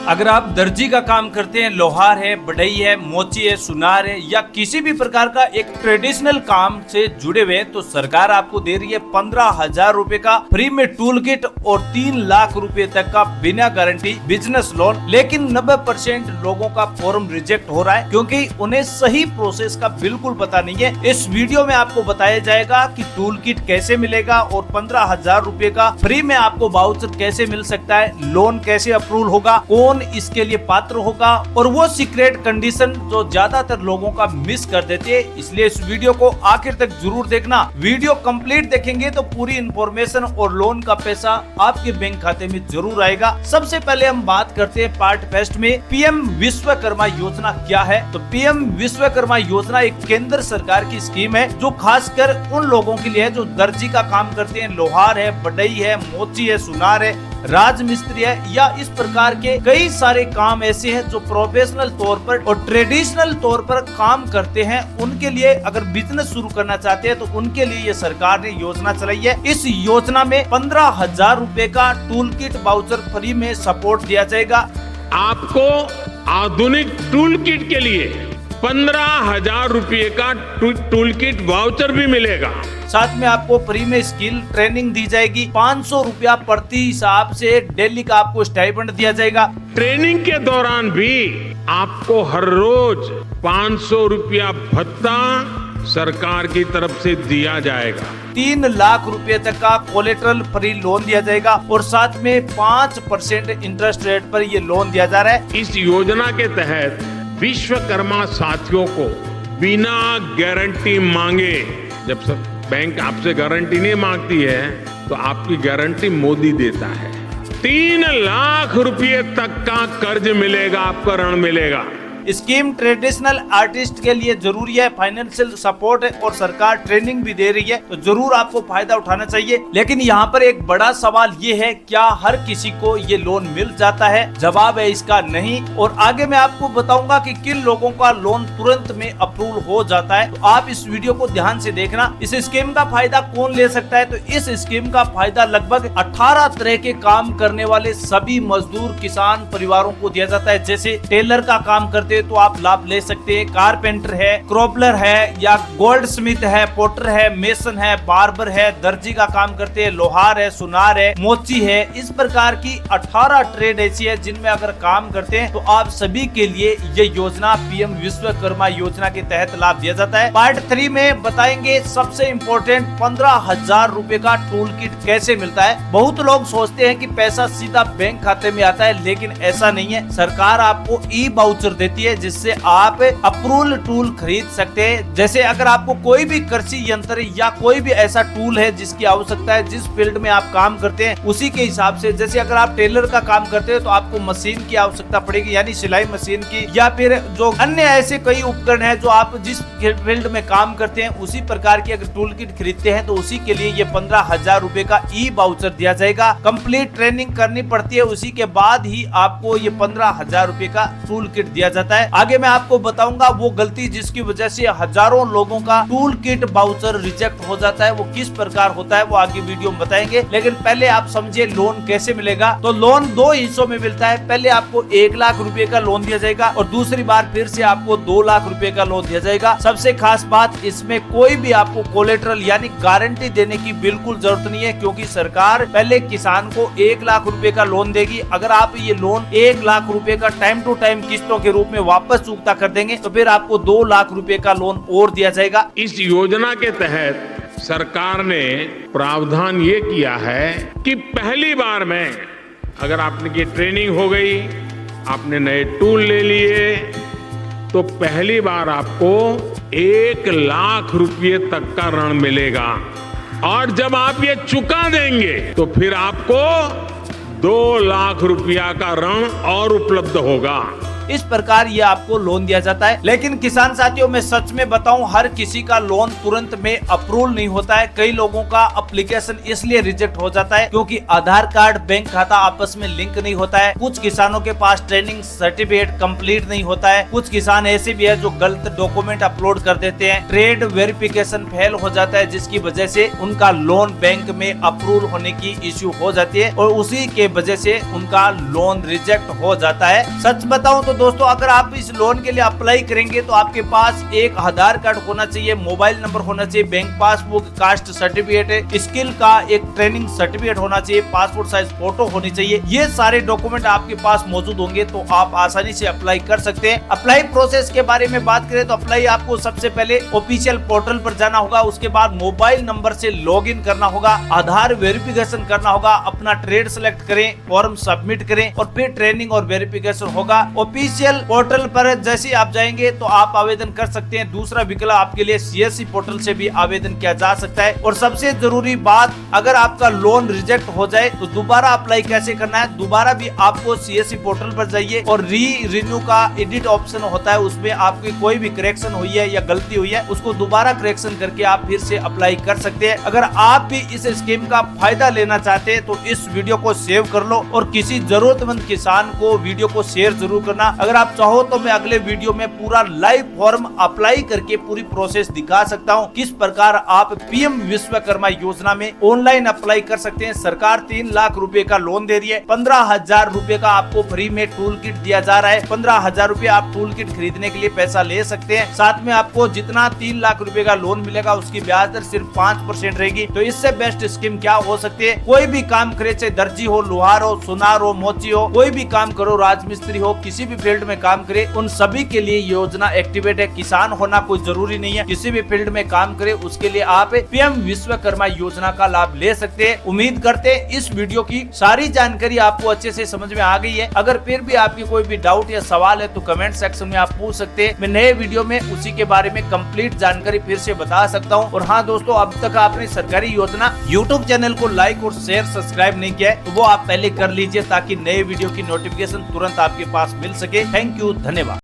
अगर आप दर्जी का काम करते हैं, लोहार है, बढ़ई है, मोची है, सुनार है या किसी भी प्रकार का एक ट्रेडिशनल काम से जुड़े हुए हैं, तो सरकार आपको दे रही है 15,000 रूपए का फ्री में टूल किट और 3 लाख रुपए तक का बिना गारंटी बिजनेस लोन। लेकिन 90% लोगों का फॉर्म रिजेक्ट हो रहा है क्योंकि उन्हें सही प्रोसेस का बिल्कुल पता नहीं है। इस वीडियो में आपको बताया जाएगा कि टूल किट कैसे मिलेगा और 15,000 रूपए का फ्री में आपको वाउचर कैसे मिल सकता है, लोन कैसे अप्रूव होगा, कौन इसके लिए पात्र होगा और वो सीक्रेट कंडीशन जो ज्यादातर लोगों का मिस कर देते हैं। इसलिए इस वीडियो को आखिर तक जरूर देखना। वीडियो कंप्लीट देखेंगे तो पूरी इंफॉर्मेशन और लोन का पैसा आपके बैंक खाते में जरूर आएगा। सबसे पहले हम बात करते हैं पार्ट फर्स्ट में पीएम विश्वकर्मा योजना क्या है। तो पीएम विश्वकर्मा योजना एक केंद्र सरकार की स्कीम है जो खासकर उन लोगों के लिए है जो दर्जी का काम करते हैं, लोहार है, बढ़ई है, मोची है, सुनार है, राजमिस्त्री है या इस प्रकार के कई सारे काम ऐसे हैं जो प्रोफेशनल तौर पर और ट्रेडिशनल तौर पर काम करते हैं। उनके लिए अगर बिजनेस शुरू करना चाहते हैं तो उनके लिए ये सरकार ने योजना चलाई है। इस योजना में 15,000 रूपए का टूल किट वाउचर फ्री में सपोर्ट दिया जाएगा। आपको आधुनिक टूल किट के लिए 15,000 रूपए का टूल किट वाउचर भी मिलेगा। साथ में आपको फ्री में स्किल ट्रेनिंग दी जाएगी। 500 रुपया प्रति हिसाब से डेली का आपको स्टाइपेंड दिया जाएगा। ट्रेनिंग के दौरान भी आपको हर रोज 500 रुपया भत्ता सरकार की तरफ से दिया जाएगा। 3 लाख रुपए तक का कोलेटरल फ्री लोन दिया जाएगा और साथ में 5% इंटरेस्ट रेट पर ये लोन दिया जा रहा है। इस योजना के तहत विश्वकर्मा साथियों को बिना गारंटी मांगे, जब सब बैंक आपसे गारंटी नहीं मांगती है तो आपकी गारंटी मोदी देता है। 3 लाख रुपए तक का कर्ज मिलेगा, आपको ऋण मिलेगा। स्कीम ट्रेडिशनल आर्टिस्ट के लिए जरूरी है, फाइनेंशियल सपोर्ट है और सरकार ट्रेनिंग भी दे रही है, तो जरूर आपको फायदा उठाना चाहिए। लेकिन यहाँ पर एक बड़ा सवाल ये है, क्या हर किसी को ये लोन मिल जाता है? जवाब है इसका नहीं। और आगे मैं आपको बताऊंगा कि किन लोगों का लोन तुरंत में अप्रूव हो जाता है। तो आप इस वीडियो को ध्यान से देखना। इस स्कीम का फायदा कौन ले सकता है? तो इस स्कीम का फायदा लगभग 18 तरह के काम करने वाले सभी मजदूर किसान परिवारों को दिया जाता है। जैसे टेलर का काम करते तो आप लाभ ले सकते हैं, कारपेंटर है, क्रोपलर है या गोल्ड स्मिथ है, पोटर है, मेसन है, बार्बर है, दर्जी का काम करते हैं, लोहार है, सुनार है, मोची है। इस प्रकार की 18 ट्रेड ऐसी है जिनमें अगर काम करते हैं तो आप सभी के लिए ये योजना पीएम विश्वकर्मा योजना के तहत लाभ दिया जाता है। पार्ट 3 में बताएंगे सबसे इम्पोर्टेंट 15,000 रूपए का टूल किट कैसे मिलता है। बहुत लोग सोचते हैं कि पैसा सीधा बैंक खाते में आता है, लेकिन ऐसा नहीं है। सरकार आपको ई वाउचर देती है जिससे आप अप्रूवल टूल खरीद सकते हैं। जैसे अगर आपको कोई भी कृषि यंत्र या कोई भी ऐसा टूल है जिसकी आवश्यकता है, जिस फील्ड में आप काम करते हैं उसी के हिसाब से, जैसे अगर आप टेलर का काम करते हैं तो आपको मशीन की आवश्यकता पड़ेगी, यानी सिलाई मशीन की, या फिर जो अन्य ऐसे कई उपकरण है जो आप जिस फील्ड में काम करते हैं उसी प्रकार की अगर टूल किट खरीदते हैं तो उसी के लिए ये 15,000 रूपए का ई वाउचर दिया जाएगा। कंप्लीट ट्रेनिंग करनी पड़ती है, उसी के बाद ही आपको ये 15,000 रूपए का टूल किट दिया जाता है। आगे मैं आपको बताऊंगा वो गलती जिसकी वजह से हजारों लोगों का टूल किट वाउचर रिजेक्ट हो जाता है, वो किस प्रकार होता है वो आगे वीडियो में बताएंगे। लेकिन पहले आप समझिए लोन कैसे मिलेगा। तो लोन 2 हिस्सों में मिलता है। पहले आपको 1 लाख रुपए का लोन दिया जाएगा और दूसरी बार फिर से आपको 2 लाख रुपए का लोन दिया जाएगा। सबसे खास बात, इसमें कोई भी आपको कोलेटरल यानी गारंटी देने की बिल्कुल जरूरत नहीं है, क्योंकि सरकार पहले किसान को 1 लाख रुपए का लोन देगी। अगर आप ये लोन 1 लाख रुपए का टाइम टू टाइम किस्तों के रूप में वापस चुकता कर देंगे तो फिर आपको 2 लाख रुपए का लोन और दिया जाएगा। इस योजना के तहत सरकार ने प्रावधान ये किया है कि पहली बार में अगर आपने की ट्रेनिंग हो गई, आपने नए टूल ले लिए, तो पहली बार आपको 1 लाख रुपए तक का ऋण मिलेगा और जब आप ये चुका देंगे तो फिर आपको 2 लाख रुपया का ऋण और उपलब्ध होगा। इस प्रकार ये आपको लोन दिया जाता है। लेकिन किसान साथियों, मैं सच में बताऊं, हर किसी का लोन तुरंत में अप्रूवल नहीं होता है। कई लोगों का एप्लीकेशन इसलिए रिजेक्ट हो जाता है क्योंकि आधार कार्ड, बैंक खाता आपस में लिंक नहीं होता है। कुछ किसानों के पास ट्रेनिंग सर्टिफिकेट कंप्लीट नहीं होता है। कुछ किसान ऐसे भी है जो गलत डॉक्यूमेंट अपलोड कर देते हैं। ट्रेड वेरिफिकेशन फेल हो जाता है, जिसकी वजह से उनका लोन बैंक में अप्रूवल होने की इश्यू हो जाती है और उसी के वजह से उनका लोन रिजेक्ट हो जाता है। सच बताऊं तो दोस्तों, अगर आप इस लोन के लिए अप्लाई करेंगे तो आपके पास एक आधार कार्ड होना चाहिए, मोबाइल नंबर होना चाहिए, bank passbook, caste certificate, skill का एक ट्रेनिंग सर्टिफिकेट होना चाहिए, पासपोर्ट साइज फोटो होनी चाहिए। ये सारे डॉक्यूमेंट आपके पास मौजूद होंगे तो आप आसानी से अप्लाई कर सकते हैं। अप्लाई प्रोसेस के बारे में बात करें तो अप्लाई आपको सबसे पहले ऑफिशियल पोर्टल पर जाना होगा, उसके बाद मोबाइल नंबर से लॉगिन करना होगा, आधार वेरिफिकेशन करना होगा, अपना ट्रेड सेलेक्ट करें, फॉर्म सबमिट करें और फिर ट्रेनिंग और वेरिफिकेशन होगा। ऑफिशियल पोर्टल पर जैसे आप जाएंगे तो आप आवेदन कर सकते हैं। दूसरा विकल्प आपके लिए CSC पोर्टल से भी आवेदन किया जा सकता है। और सबसे जरूरी बात, अगर आपका लोन रिजेक्ट हो जाए तो दोबारा अप्लाई कैसे करना है, दोबारा भी आपको CSC पोर्टल पर जाइए और रिन्यू का एडिट ऑप्शन होता है, उसमें आपकी कोई भी करेक्शन हुई है या गलती हुई है उसको दोबारा करेक्शन करके आप फिर से अप्लाई कर सकते हैं। अगर आप भी इस स्कीम का फायदा लेना चाहते हैं तो इस वीडियो को सेव कर लो और किसी जरूरतमंद किसान को वीडियो को शेयर जरूर करना। अगर आप चाहो तो मैं अगले वीडियो में पूरा लाइव फॉर्म अप्लाई करके पूरी प्रोसेस दिखा सकता हूं, किस प्रकार आप PM विश्वकर्मा योजना में ऑनलाइन अप्लाई कर सकते हैं। सरकार 3 लाख रुपए का लोन दे रही है, 15,000 रुपए का आपको फ्री में टूल किट दिया जा रहा है। 15,000 रुपए आप टूल किट खरीदने के लिए पैसा ले सकते हैं। साथ में आपको जितना 3 लाख रुपए का लोन मिलेगा उसकी ब्याज दर सिर्फ 5% रहेगी। तो इससे बेस्ट स्कीम क्या हो सकती है। कोई भी काम करे, चाहे दर्जी हो, लोहार हो, सुनार हो, मोची हो, कोई भी काम करो, राजमिस्त्री हो, किसी भी फील्ड में काम करे, उन सभी के लिए योजना एक्टिवेट है। किसान होना कोई जरूरी नहीं है, किसी भी फील्ड में काम करे उसके लिए आप PM विश्वकर्मा योजना का लाभ ले सकते हैं। उम्मीद करते हैं इस वीडियो की सारी जानकारी आपको अच्छे से समझ में आ गई है। अगर फिर भी आपकी कोई भी डाउट या सवाल है तो कमेंट सेक्शन में आप पूछ सकते हैं। मैं नए वीडियो में उसी के बारे में कंप्लीट जानकारी फिर से बता सकता हूँ। और हाँ दोस्तों, अब तक आपने सरकारी योजना YouTube चैनल को लाइक और शेयर सब्सक्राइब नहीं किया है तो वो आप पहले कर लीजिए ताकि नए वीडियो की नोटिफिकेशन तुरंत आपके पास मिल सके। थैंक यू, धन्यवाद।